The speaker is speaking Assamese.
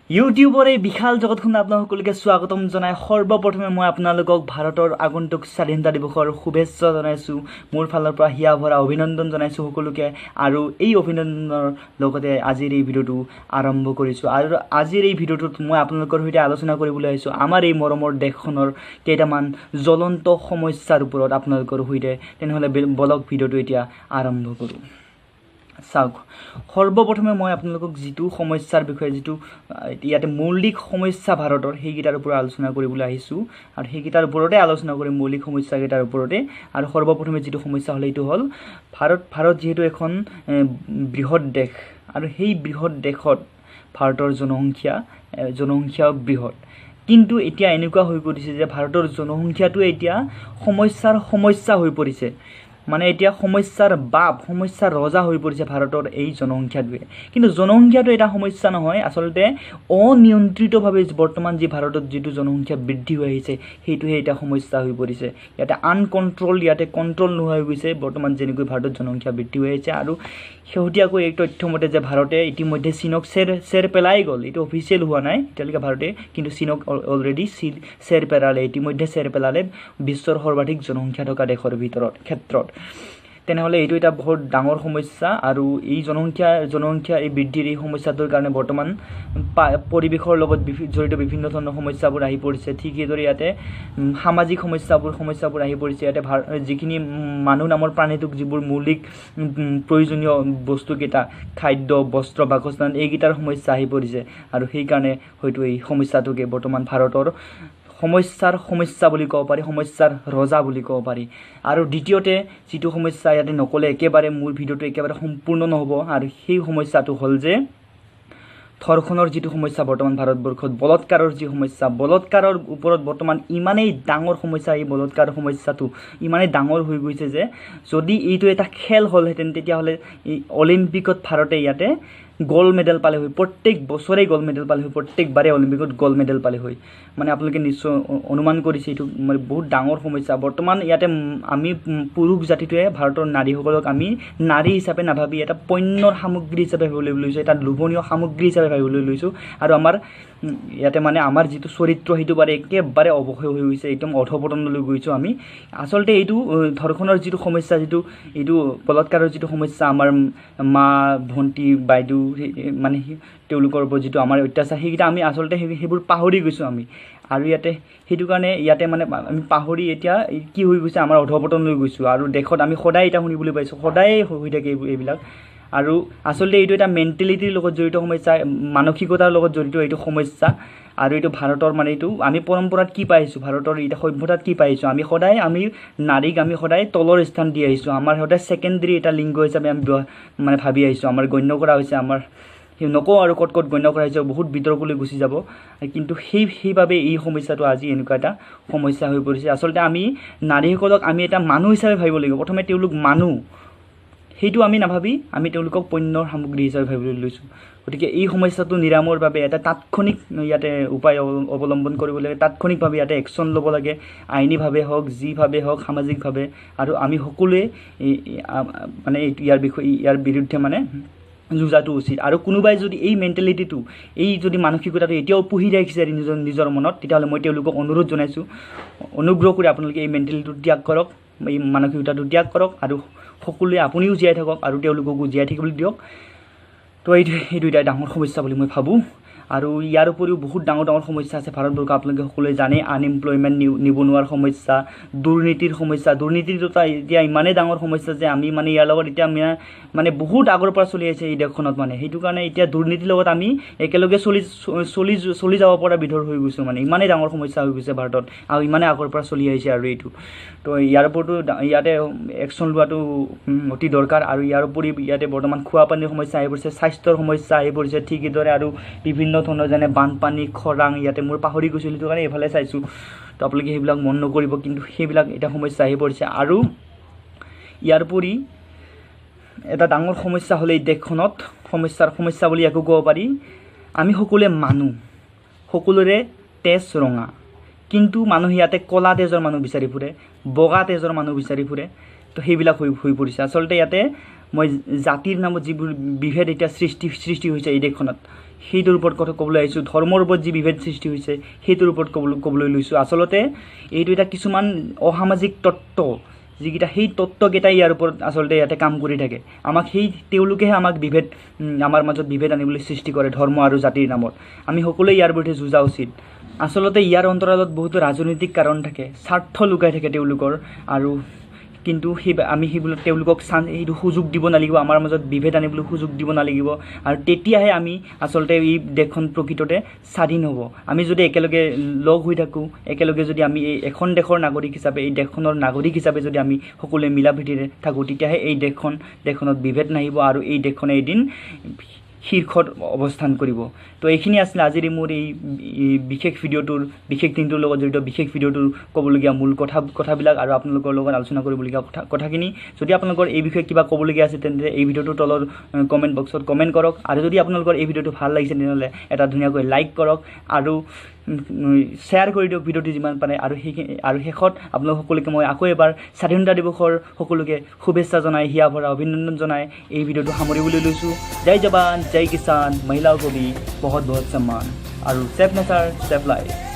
ইউটিউবৰ এই বিশাল জগতখনত আপোনালোক সকলোকে স্বাগতম জনাই সৰ্বপ্ৰথমে মই আপোনালোকক ভাৰতৰ আগন্তুক স্বাধীনতা দিৱসৰ শুভেচ্ছা জনাইছোঁ। মোৰ ফালৰ পৰা হিয়া ভৰা অভিনন্দন জনাইছোঁ সকলোকে। আৰু এই অভিনন্দনৰ লগতে আজিৰ এই ভিডিঅ'টো আৰম্ভ কৰিছোঁ। আৰু আজিৰ এই ভিডিঅ'টোত মই আপোনালোকৰ সৈতে আলোচনা কৰিবলৈ আহিছোঁ আমাৰ এই মৰমৰ দেশখনৰ কেইটামান জ্বলন্ত সমস্যাৰ ওপৰত আপোনালোকৰ সৈতে। তেনেহ'লে বলক ভিডিঅ'টো এতিয়া আৰম্ভ কৰোঁ। চাওক, সৰ্বপ্ৰথমে মই আপোনালোকক যিটো সমস্যাৰ বিষয়ে যিটো ইয়াতে মৌলিক সমস্যা ভাৰতৰ সেইকেইটাৰ ওপৰত আলোচনা কৰিবলৈ আহিছোঁ। আৰু সেইকেইটাৰ ওপৰতে আলোচনা কৰিম, মৌলিক সমস্যাকেইটাৰ ওপৰতে। আৰু সৰ্বপ্ৰথমে যিটো সমস্যা হ'ল এইটো হ'ল ভাৰত যিহেতু এখন বৃহৎ দেশ, আৰু সেই বৃহৎ দেশত ভাৰতৰ জনসংখ্যা বৃহৎ। কিন্তু এতিয়া এনেকুৱা হৈ পৰিছে যে ভাৰতৰ জনসংখ্যাটোৱে এতিয়া সমস্যা হৈ পৰিছে। মানে এতিয়া সমস্যাৰ ৰজা হৈ পৰিছে ভাৰতৰ এই জনসংখ্যাটোৱে। কিন্তু জনসংখ্যাটো এটা সমস্যা নহয়, আচলতে অনিয়ন্ত্ৰিতভাৱে বৰ্তমান যি ভাৰতত যিটো জনসংখ্যা বৃদ্ধি হৈ আহিছে সেইটোহে এটা সমস্যা হৈ পৰিছে। ইয়াতে ইয়াতে কণ্ট্ৰল নোহোৱা হৈ গৈছে বৰ্তমান যেনেকৈ ভাৰতত জনসংখ্যা বৃদ্ধি হৈ আহিছে। আৰু শেহতীয়াকৈ এই তথ্যমতে যে ভাৰতে ইতিমধ্যে চীনক চেৰ পেলাই গ'ল। এইটো অফিচিয়েল হোৱা নাই এতিয়ালৈকে ভাৰতে, কিন্তু চীনক অলৰেডি ইতিমধ্যে চেৰ পেলালে বিশ্বৰ সৰ্বাধিক জনসংখ্যা থকা দেশৰ ক্ষেত্ৰত। তেনেহ'লে এইটো এটা বহুত ডাঙৰ সমস্যা। আৰু এই জনসংখ্যা এই বৃদ্ধিৰ এই সমস্যাটোৰ কাৰণে বৰ্তমান পৰিৱেশৰ লগত জড়িত বিভিন্ন ধৰণৰ সমস্যাবোৰ আহি পৰিছে। ঠিক সেইদৰে ইয়াতে সামাজিক সমস্যাবোৰ আহি পৰিছে। ইয়াতে যিখিনি মানুহ নামৰ প্ৰাণীটোক যিবোৰ মৌলিক প্ৰয়োজনীয় বস্তুকেইটা, খাদ্য, বস্ত্ৰ, বাসস্থান, এইকেইটাৰ সমস্যা আহি পৰিছে। আৰু সেইকাৰণে হয়তো এই সমস্যাটোকে বৰ্তমান ভাৰতৰ সমস্যা বুলি ক'ব পাৰি, সমস্যাৰ ৰজা বুলি ক'ব পাৰি। আৰু দ্বিতীয়তে যিটো সমস্যা ইয়াতে নক'লে একেবাৰে মোৰ ভিডিঅ'টো একেবাৰে সম্পূৰ্ণ নহ'ব। আৰু সেই সমস্যাটো হ'ল যে ধৰ্ষণৰ যিটো সমস্যা বৰ্তমান ভাৰতবৰ্ষত, বলৎকাৰৰ যি সমস্যা, বলৎকাৰৰ ওপৰত বৰ্তমান ইমানেই ডাঙৰ সমস্যা, এই বলৎকাৰ সমস্যাটো ইমানেই ডাঙৰ হৈ গৈছে যে যদি এইটো এটা খেল হ'লহেঁতেন তেতিয়াহ'লে এই অলিম্পিকত ভাৰতে ইয়াতে গ'ল্ড মেডেল পালে হয়, প্ৰত্যেক বছৰেই গ'ল্ড মেডেল পালে হয়, প্ৰত্যেকবাৰে অলিম্পিকত গ'ল্ড মেডেল পালে হয়। মানে আপোনালোকে নিশ্চয় অনুমান কৰিছে এইটো মানে বহুত ডাঙৰ সমস্যা। বৰ্তমান ইয়াতে আমি পুৰুষ জাতিটোৱে ভাৰতৰ নাৰীসকলক আমি নাৰী হিচাপে নাভাবি এটা পণ্যৰ সামগ্ৰী হিচাপে ভাবিবলৈ লৈছোঁ, এটা লোভনীয় সামগ্ৰী হিচাপে ভাবিবলৈ লৈছোঁ। আৰু আমাৰ ইয়াতে মানে আমাৰ যিটো চৰিত্ৰ সেইটো bare একেবাৰে অৱক্ষয় হৈ গৈছে, একদম অধপতনলৈ গৈছোঁ আমি। আচলতে এইটো ধৰ্ষণৰ যিটো সমস্যা, এইটো বলৎকাৰৰ যিটো সমস্যা, আমাৰ মা, ভণ্টি, বাইদেউ, মানে তেওঁলোকৰ ওপৰত যিটো আমাৰ অত্যাচাৰ, সেইকেইটা আমি আচলতে সেইবোৰ পাহৰি গৈছোঁ আমি। আৰু সেইটো কাৰণে ইয়াতে মানে আমি পাহৰি এতিয়া কি হৈ গৈছে, আমাৰ অধপতন লৈ গৈছোঁ। আৰু দেশত আমি সদায় এটা শুনিবলৈ পাইছোঁ, সদায় হৈ থাকে এইবিলাক। আৰু আচলতে এইটো এটা মেণ্টেলিটিৰ লগত জড়িত সমস্যা, মানসিকতাৰ লগত জড়িত এইটো সমস্যা। আৰু এইটো ভাৰতৰ মানে এইটো আমি পৰম্পৰাত কি পাইছোঁ, ভাৰতৰ এতিয়া সভ্যতাত কি পাইছোঁ, আমি নাৰীক আমি সদায় তলৰ স্থান দি আহিছোঁ। আমাৰ সদায় ছেকেণ্ডেৰী এটা লিংগ হিচাপে আমি মানে ভাবি আহিছোঁ, আমাৰ গণ্য কৰা হৈছে। আমাৰ নকওঁ আৰু ক'ত গণ্য কৰা হৈছে, বহুত বিতৰ্কলৈ গুচি যাব। কিন্তু সেইবাবে এই সমস্যাটো আজি এনেকুৱা এটা সমস্যা হৈ পৰিছে। আচলতে আমি নাৰীসকলক আমি এটা মানুহ হিচাপে ভাবিব লাগিব। প্ৰথমে তেওঁলোক মানুহ, সেইটো আমি নাভাবি আমি তেওঁলোকক পণ্যৰ সামগ্ৰী হিচাপে ভাবিবলৈ লৈছোঁ। গতিকে এই সমস্যাটো নিৰাময়ৰ বাবে এটা তাৎক্ষণিক ইয়াতে উপায় অৱলম্বন কৰিব লাগে, তাৎক্ষণিকভাৱে ইয়াতে একশ্যন ল'ব লাগে, আইনীভাৱে হওক, যিভাৱে হওক, সামাজিকভাৱে। আৰু আমি সকলোৱে মানে ইয়াৰ বিৰুদ্ধে মানে যুঁজাটো উচিত। আৰু কোনোবাই যদি এই মেণ্টেলিটিটো, এই যদি মানসিকতাটো এতিয়াও পুহি ৰাখিছে নিজৰ মনত, তেতিয়াহ'লে মই তেওঁলোকক অনুৰোধ জনাইছোঁ, অনুগ্ৰহ কৰি আপোনালোকে এই মেণ্টেলিটিটো ত্যাগ কৰক, এই মানসিকতাটো ত্যাগ কৰক। আৰু সকলোৱে আপুনিও জীয়াই থাকক আৰু তেওঁলোককো জীয়াই থাকিবলৈ দিয়ক। তো এইটো এটা ডাঙৰ সমস্যা বুলি মই ভাবোঁ। আৰু ইয়াৰ উপৰিও বহুত ডাঙৰ সমস্যা আছে ভাৰতবৰ্ষত, আপোনালোকে সকলোৱে জানে। আনএমপ্লয়মেণ্ট, নিবনুৱাৰ সমস্যা, দুৰ্নীতিৰ সমস্যা। দুৰ্নীতিটো এতিয়া ইমানেই ডাঙৰ সমস্যা যে আমি মানে ইয়াৰ লগত এতিয়া মানে বহুত আগৰ পৰা চলি আছে এই দেশখনত। মানে সেইটো কাৰণে এতিয়া দুৰ্নীতিৰ লগত আমি একেলগে চলি যাব পৰা বিধৰ হৈ গৈছোঁ। মানে ইমানেই ডাঙৰ সমস্যা হৈ গৈছে ভাৰতত, আৰু ইমানেই আগৰ পৰা চলি আহিছে। আৰু এইটো তো ইয়াৰ ওপৰতো ইয়াতে একশ্যন লোৱাটো অতি দৰকাৰ। আৰু ইয়াৰ উপৰি ইয়াতে বৰ্তমান খোৱা পানীৰ সমস্যা আহি পৰিছে, স্বাস্থ্যৰ সমস্যা আহি পৰিছে। ঠিক এইদৰে আৰু বিভিন্ন ধৰণৰ যেনে বানপানী, খৰাং, ইয়াতে মোৰ পাহৰি গৈছিলোঁ, সেইটো কাৰণে এইফালে চাইছোঁ। তো আপোনালোকে সেইবিলাক মন নকৰিব, কিন্তু সেইবিলাক এটা সমস্যা আহি পৰিছে। আৰু ইয়াৰ উপৰি এটা ডাঙৰ সমস্যা হ'লে এই দেশখনত সমস্যা বুলি একো ক'ব পাৰি, আমি সকলোৱে মানুহ, সকলোৰে তেজ ৰঙা, কিন্তু মানুহে ইয়াতে ক'লা তেজৰ মানুহ বিচাৰি ফুৰে, বগা তেজৰ মানুহ বিচাৰি ফুৰে। তো সেইবিলাক হৈ পৰিছে। আচলতে ইয়াতে মই জাতিৰ নামত যিবোৰ বিভেদ এতিয়া সৃষ্টি হৈছে এই দেশখনত, সেইটোৰ ওপৰত কথা ক'বলৈ আহিছোঁ। ধৰ্মৰ ওপৰত যি বিভেদ সৃষ্টি হৈছে সেইটোৰ ওপৰত ক'বলৈ লৈছোঁ। আচলতে এইটো এটা কিছুমান অসামাজিক তত্ত্ব, যিকেইটা সেই তত্ত্বকেইটাই ইয়াৰ ওপৰত আচলতে ইয়াতে কাম কৰি থাকে। আমাক তেওঁলোকেহে আমাক আমাৰ মাজত বিভেদ আনিবলৈ সৃষ্টি কৰে ধৰ্ম আৰু জাতিৰ নামত। আমি সকলোৱে ইয়াৰ বিৰুদ্ধে যুঁজা উচিত। আচলতে ইয়াৰ অন্তৰালত বহুতো ৰাজনৈতিক কাৰণ থাকে, স্বাৰ্থ লুকাই থাকে তেওঁলোকৰ, আৰু কিন্তু আমি সেইবিলাক তেওঁলোকক এইটো সুযোগ দিব নালাগিব, আমাৰ মাজত বিভেদ আনিবলৈ সুযোগ দিব নালাগিব, আৰু তেতিয়াহে আমি আচলতে এই দেশখন প্ৰকৃততে স্বাধীন হ'ব। আমি যদি একেলগে লগ হৈ থাকোঁ, একেলগে যদি আমি এখন দেশৰ নাগৰিক হিচাপে, এই দেশখনৰ নাগৰিক হিচাপে যদি আমি সকলোৱে মিলা প্ৰীতিৰে থাকোঁ, তেতিয়াহে এই দেশখনত বিভেদ নাহিব আৰু এই দেশখনে এদিন শীৰ্ষত অৱস্থান কৰিব। তো এইখিনি আছিলে আজিৰ মোৰ এই বিশেষ ভিডিঅ'টোৰ, বিশেষ দিনটোৰ লগত জড়িত বিশেষ ভিডিঅ'টোৰ ক'বলগীয়া মূল কথাবিলাক আৰু আপোনালোকৰ লগত আলোচনা কৰিবলগীয়া কথাখিনি। যদি আপোনালোকৰ এই বিষয়ে কিবা ক'বলগীয়া আছে তেন্তে এই ভিডিঅ'টোৰ তলৰ কমেণ্ট বক্সত কমেণ্ট কৰক, আৰু যদি আপোনালোকৰ এই ভিডিঅ'টো ভাল লাগিছে তেনেহ'লে এটা ধুনীয়াকৈ লাইক কৰক আৰু শ্বেয়াৰ কৰি দিয়ক ভিডিঅ'টো যিমান পাৰে। আৰু শেষত আপোনালোক সকলোকে মই আকৌ এবাৰ স্বাধীনতা দিৱসৰ সকলোকে শুভেচ্ছা জনাই, হিয়া ভৰা অভিনন্দন জনাই এই ভিডিঅ'টো সামৰিবলৈ লৈছোঁ। জয় জৱান, জয় কিষাণ, মহিলাও কবি, বহুত বহুত সন্মান, আৰু ছেফ নেচাৰ ছেফ লাইফ।